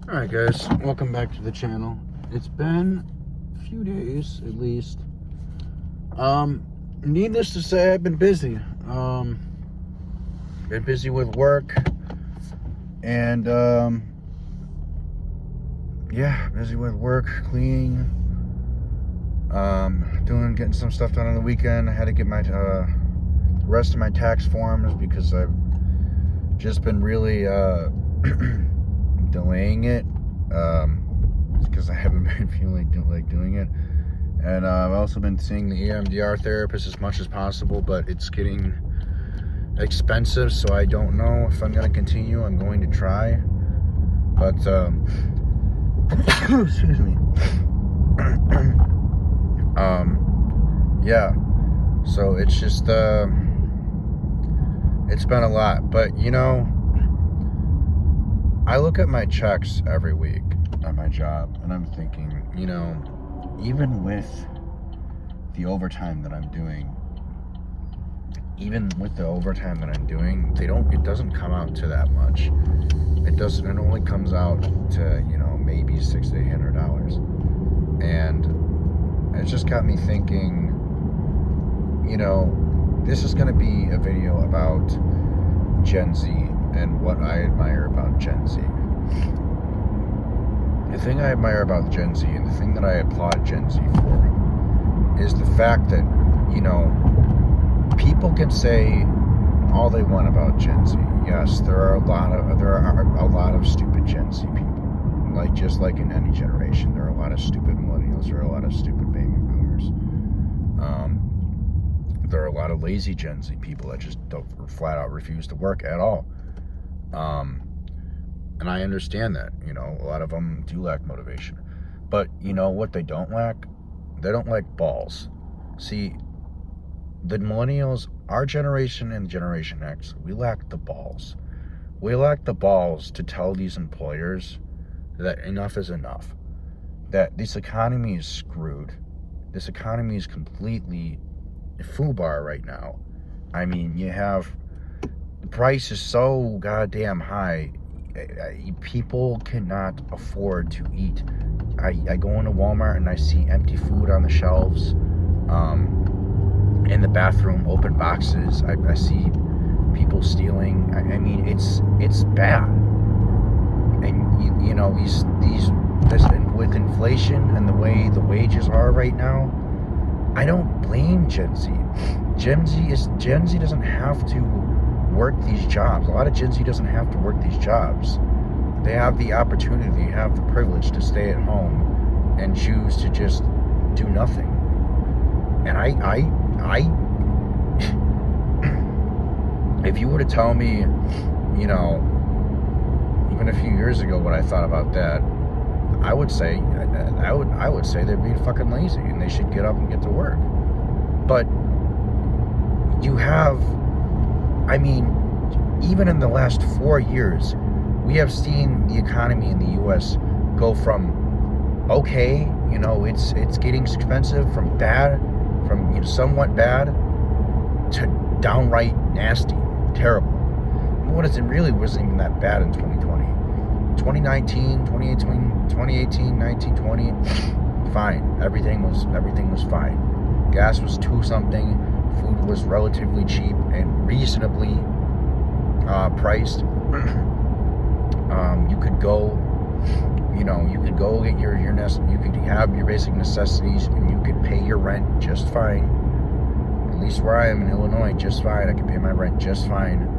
Alright guys, welcome back to the channel. It's been a few days at least. Needless to say, I've been busy. Been busy with work and busy with work, cleaning, getting some stuff done on the weekend. I had to get my the rest of my tax forms because I've just been really delaying it because I haven't been feeling like doing it. And I've also been seeing the EMDR therapist as much as possible, but it's getting expensive, so I don't know if I'm going to continue. I'm going to try, but excuse me. Yeah, so it's just it's been a lot, but you know, I look at my checks every week at my job and I'm thinking, you know, even with the overtime that I'm doing, it doesn't come out to that much. It only comes out to, you know, maybe $600 to $800. And it just got me thinking, you know, this is going to be a video about Gen Z and what I admire about Gen Z. The thing I admire about Gen Z and the thing that I applaud Gen Z for is the fact that, you know, people can say all they want about Gen Z. Yes, there are a lot of stupid Gen Z people. Just like in any generation, there are a lot of stupid millennials, there are a lot of stupid baby boomers. There are a lot of lazy Gen Z people that just don't flat out refuse to work at all. And I understand that, you know, a lot of them do lack motivation. But you know what they don't lack? They don't lack balls. See, the millennials, our generation and Generation X, we lack the balls. We lack the balls to tell these employers that enough is enough. That this economy is screwed. This economy is completely FUBAR right now. I mean, you have, the price is so goddamn high. People cannot afford to eat. I go into Walmart and I see empty food on the shelves. In the bathroom, open boxes. I see people stealing. I mean, it's bad. And you know, with inflation and the way the wages are right now, I don't blame Gen Z. Gen Z doesn't have to work these jobs. A lot of Gen Z doesn't have to work these jobs. They have the opportunity, they have the privilege to stay at home and choose to just do nothing. And I if you were to tell me, you know, even a few years ago what I thought about that, I would say they're being fucking lazy and they should get up and get to work. But you have, I mean, even in the last 4 years, we have seen the economy in the U.S. go from okay, you know, it's getting expensive, from bad, from, you know, somewhat bad, to downright nasty, terrible. What is it really wasn't even that bad in 2020. 2019, 2018, 19, 20, fine. Everything was fine. Gas was 2 something. Food was relatively cheap and reasonably priced. You could go, you know, you could go get you could have your basic necessities and you could pay your rent just fine. At least where I am in Illinois, just fine. I could pay my rent just fine.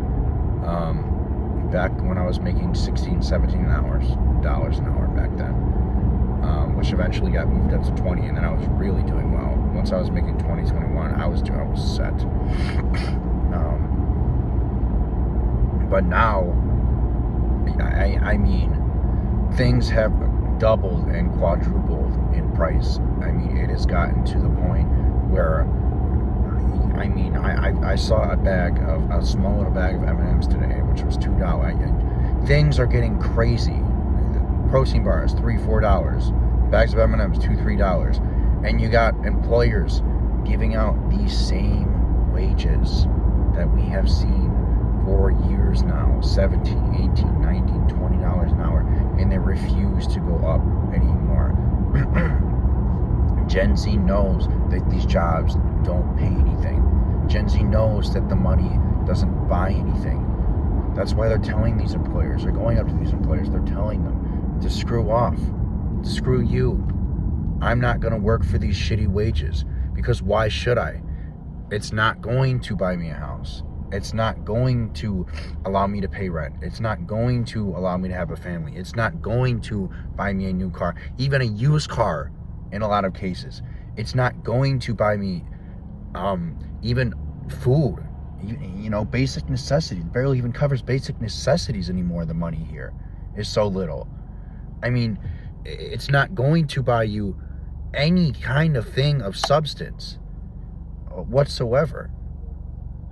Back when I was making $16, $17 dollars an hour back then, which eventually got moved up to 20, and then I was really doing well. Once I was making 20, 21, I was set. But now, I mean, things have doubled and quadrupled in price. I mean, it has gotten to the point where, I mean, I saw a small little bag of M&Ms today, which was $2. Things are getting crazy. Protein bars, $3, $4. Bags of M&Ms, $2, $3. And you got employers giving out these same wages that we have seen for years now, $17, $18, $19, $20 an hour, and they're refusing refuse to go up anymore. Gen Z knows that these jobs don't pay anything. Gen Z knows that the money doesn't buy anything. That's why they're telling these employers, they're going up to these employers, they're telling them to screw off, to screw you. I'm not going to work for these shitty wages, because why should I? It's not going to buy me a house. It's not going to allow me to pay rent. It's not going to allow me to have a family. It's not going to buy me a new car, even a used car in a lot of cases. It's not going to buy me even food, basic necessities. It barely even covers basic necessities anymore. The money here is so little. I mean, it's not going to buy you any kind of thing of substance whatsoever.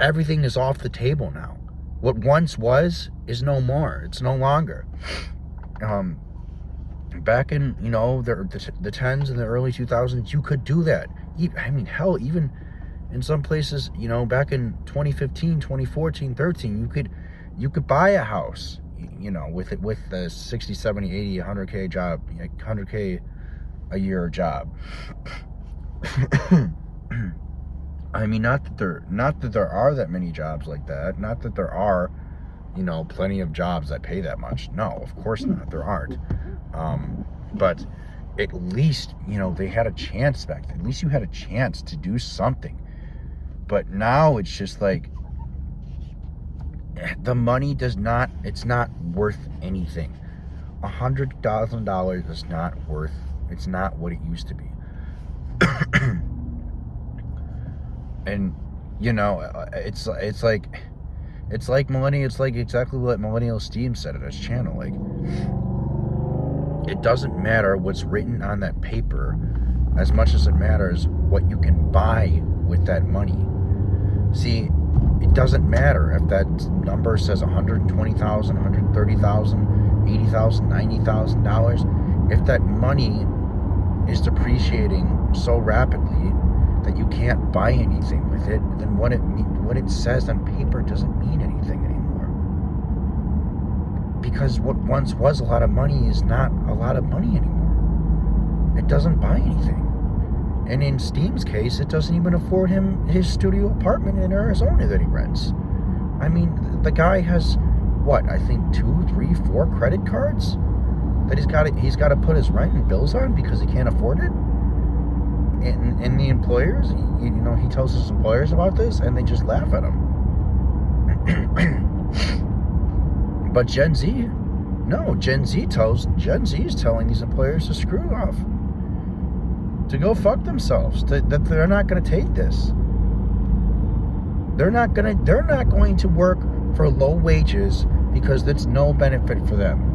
Everything is off the table now. What once was is no more. It's no longer. Back in, the 10s and the early 2000s, you could do that. I mean, hell, even in some places, back in 2015, 2014, 13, you could buy a house, with the 60, 70, 80, 100K job, 100K a year job. I mean, not that there are that many jobs like that. Not that there are, plenty of jobs that pay that much. No, of course not. There aren't. But at least, they had a chance back then. At least you had a chance to do something. But now it's just like, the money it's not worth anything. $100,000 is it's not what it used to be. And it's like exactly what Millennial Steam said at his channel. Like, it doesn't matter what's written on that paper as much as it matters what you can buy with that money. See, it doesn't matter if that number says $120,000, $130,000, $80,000, $90,000. If that money is depreciating so rapidly that you can't buy anything with it, then what it says on paper doesn't mean anything anymore. Because what once was a lot of money is not a lot of money anymore. It doesn't buy anything. And in Steam's case, it doesn't even afford him his studio apartment in Arizona that he rents. I mean, the guy has, I think 2, 3, 4 credit cards that he's got to put his rent and bills on because he can't afford it. And the employers, he tells his employers about this, and they just laugh at him. But Gen Z, no, Gen Z is telling these employers to screw off, to go fuck themselves, that they're not going to take this. They're not going to work for low wages because that's no benefit for them.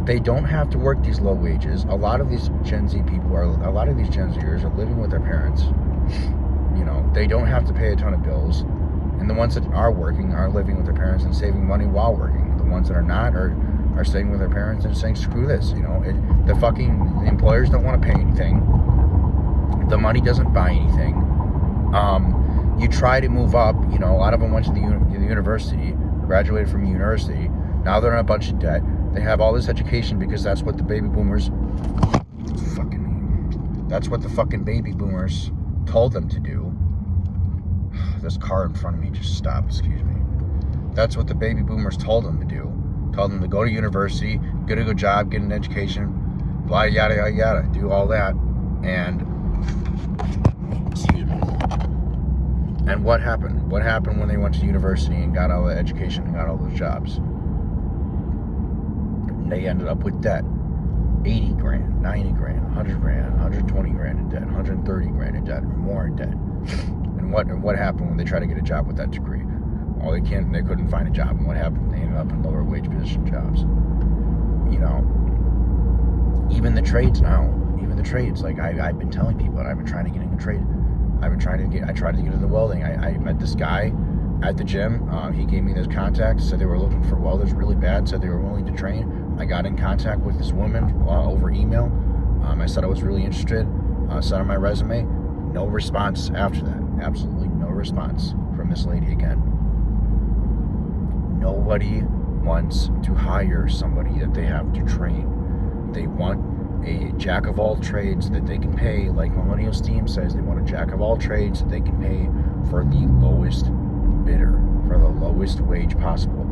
They don't have to work these low wages. A lot of these Gen Zers are living with their parents. They don't have to pay a ton of bills. And the ones that are working are living with their parents and saving money while working. The ones that are not are staying with their parents and saying, screw this. The employers don't want to pay anything. The money doesn't buy anything. You try to move up. A lot of them went to the university, graduated from university. Now they're in a bunch of debt. They have all this education because that's what the baby boomers told them to do. This car in front of me just stopped, excuse me. That's what the baby boomers told them to do. Told them to go to university, get a good job, get an education, blah, yada, yada, yada, do all that. And, excuse me. And what happened? What happened when they went to university and got all the education and got all those jobs? They ended up with debt. 80 grand, 90 grand, 100 grand, 120 grand in debt, 130 grand in debt, or more in debt. And what happened when they tried to get a job with that degree? Well, they couldn't find a job. And what happened? They ended up in lower wage position jobs. Even the trades now. Even the trades. Like I've been telling people that I've been trying to get in a trade. I tried to get into welding. I met this guy at the gym. He gave me this contact, said they were looking for welders really bad, said they were willing to train. I got in contact with this woman over email. I said I was really interested, sent her my resume. No response after that. Absolutely no response from this lady again. Nobody wants to hire somebody that they have to train. They want a jack of all trades that they can pay, like Millennials Team says, they want a jack of all trades that they can pay for the lowest bidder, for the lowest wage possible.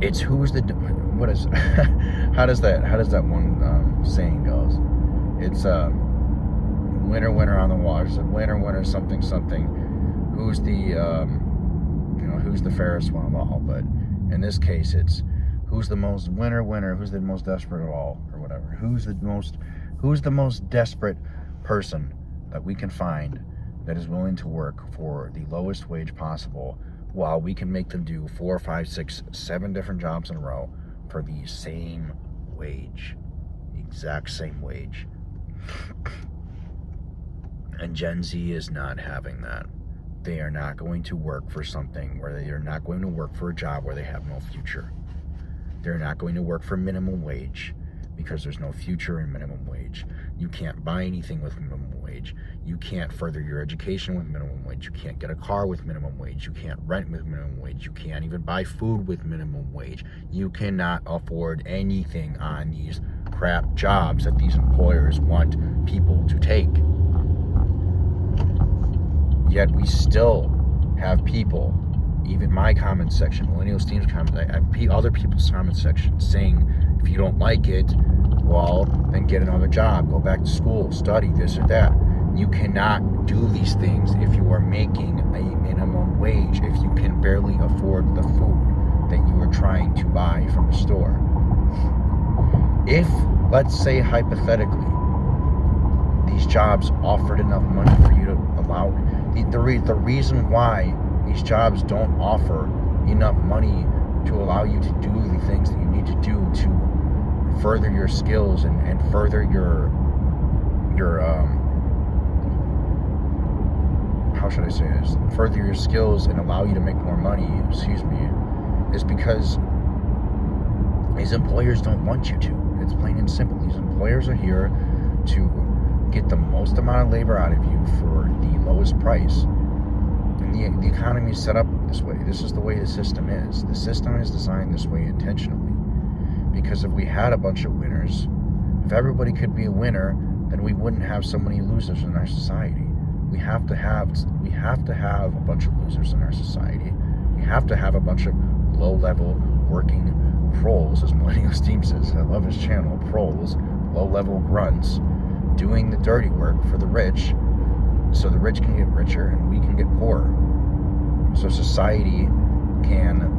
It's who's the, what is, how does that one saying goes? It's winner on the water. It's winner something. Who's the who's the fairest one of all? But in this case, it's who's the most winner, who's the most desperate of all, or whatever. Who's the most desperate person that we can find that is willing to work for the lowest wage possible, while we can make them do 4, 5, 6, 7 different jobs in a row for the same wage, the exact same wage. And Gen Z is not having that. They are not going to work for something where they are not going to work for a job where they have no future. They're not going to work for minimum wage because there's no future in minimum wage. You can't buy anything with minimum wage. You can't further your education with minimum wage. You can't get a car with minimum wage. You can't rent with minimum wage. You can't even buy food with minimum wage. You cannot afford anything on these crap jobs that these employers want people to take. Yet we still have people, even my comment section, Millennials Team's comment, other people's comment section saying, if you don't like it, well, then get another job, go back to school, study this or that. You cannot do these things if you are making a minimum wage, if you can barely afford the food that you are trying to buy from the store. If, let's say hypothetically, these jobs offered enough money for you to allow, the reason why these jobs don't offer enough money to allow you to do the things that you need to do to further your skills and further your how should I say this? Further your skills and allow you to make more money, is because these employers don't want you to. It's plain and simple. These employers are here to get the most amount of labor out of you for the lowest price. And the economy is set up this way. This is the way the system is. The system is designed this way intentionally. Because if we had a bunch of winners, if everybody could be a winner, then we wouldn't have so many losers in our society. We have to have a bunch of losers in our society. We have to have a bunch of low-level working proles, as Millennials Team says. I love his channel, proles, low-level grunts, doing the dirty work for the rich, so the rich can get richer and we can get poorer. So society can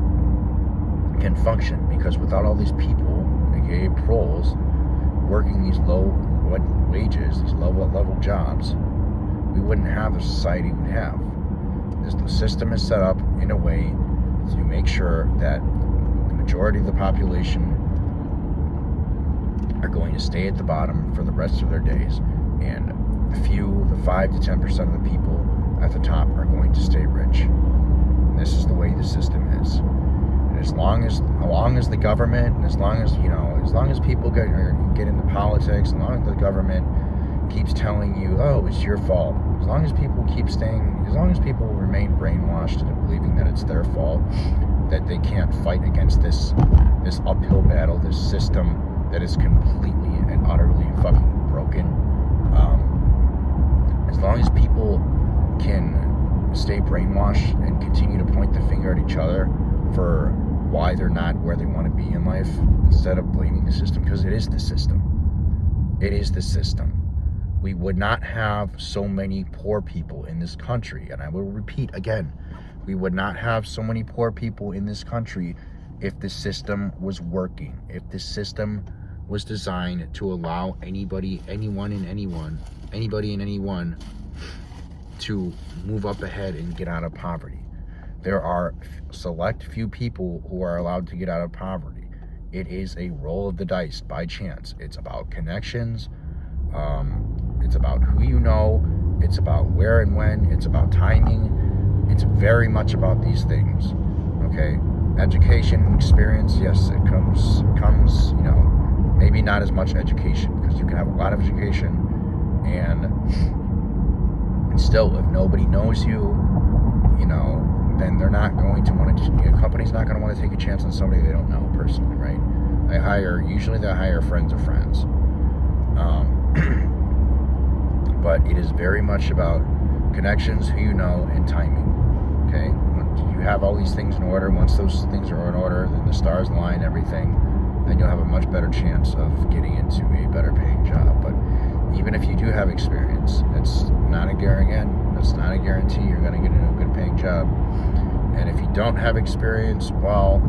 function, because without all these people, aka proles, working these low wages, these low-level jobs, we wouldn't have the society we have. The system is set up in a way to make sure that the majority of the population are going to stay at the bottom for the rest of their days, and the 5 to 10% of the people at the top are going to stay rich. And this is the way the system is. And as long as the government, and as long as people get into politics, as long as the government keeps telling you, oh, it's your fault, as long as people remain brainwashed into believing that it's their fault, that they can't fight against this uphill battle, this system that is completely and utterly fucking broken. As long as people can stay brainwashed and continue to point the finger at each other for why they're not where they want to be in life, instead of blaming the system, because it is the system. It is the system. We would not have so many poor people in this country, and I will repeat again, we would not have so many poor people in this country if the system was working, if the system was designed to allow anybody and anyone to move up ahead and get out of poverty. There are select few people who are allowed to get out of poverty. It is a roll of the dice by chance. It's about connections. It's about who you know. It's about where and when. It's about timing. It's very much about these things. Okay, education and experience. Yes, it comes. Maybe not as much education, because you can have a lot of education and still, if nobody knows you, then they're not going to want to. Companies not going to want to take a chance on somebody they don't know personally, right? Usually they hire friends of friends. But it is very much about connections, who you know, and timing. Okay? When you have all these things in order, once those things are in order, then the stars align, everything, then you'll have a much better chance of getting into a better paying job. But even if you do have experience, it's not a guarantee you're going to get into a good paying job. And if you don't have experience, well,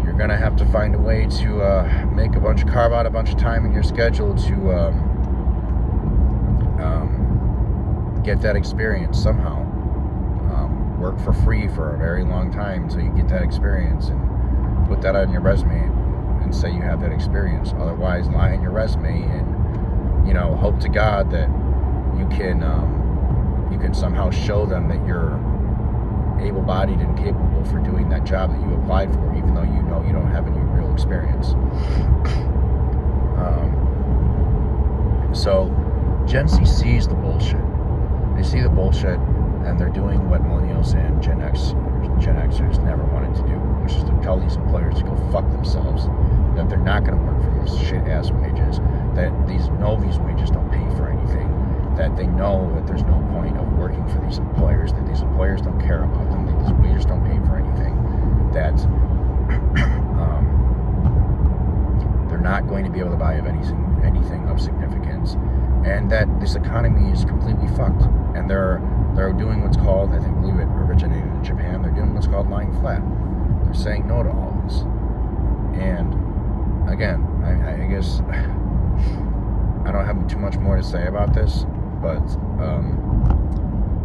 you're going to have to find a way to carve out a bunch of time in your schedule to get that experience somehow. Work for free for a very long time until you get that experience and put that on your resume and say you have that experience. Otherwise, lie on your resume and, hope to God that you can somehow show them that you're able-bodied and capable for doing that job that you applied for, even though you know you don't have any real experience. So Gen Z sees the bullshit. They see the bullshit, and they're doing what Millennials and Gen Xers never wanted to do, which is to tell these employers to go fuck themselves, that they're not going to work for these shit-ass wages, that these wages don't pay for anything, that they know that there's no point of working for these employers, that these employers don't care about them, that these wages don't pay for anything, that they're not going to be able to buy anything of significance, and that this economy is completely fucked. And they're doing what's called, I believe it originated in Japan, they're doing what's called lying flat. They're saying no to all this. And again, I guess I don't have too much more to say about this, but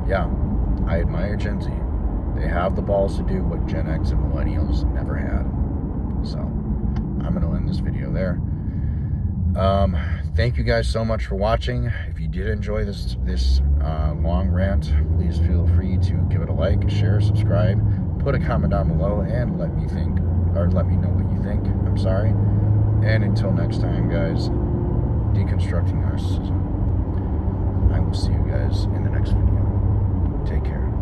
yeah, I admire Gen Z. They have the balls to do what Gen X and Millennials never had. So I'm going to end this video there. Thank you guys so much for watching. If you did enjoy this long rant, please feel free to give it a like, share, subscribe, put a comment down below, and let me know what you think. I'm sorry. And until next time, guys, deconstructing narcissism. I will see you guys in the next video. Take care.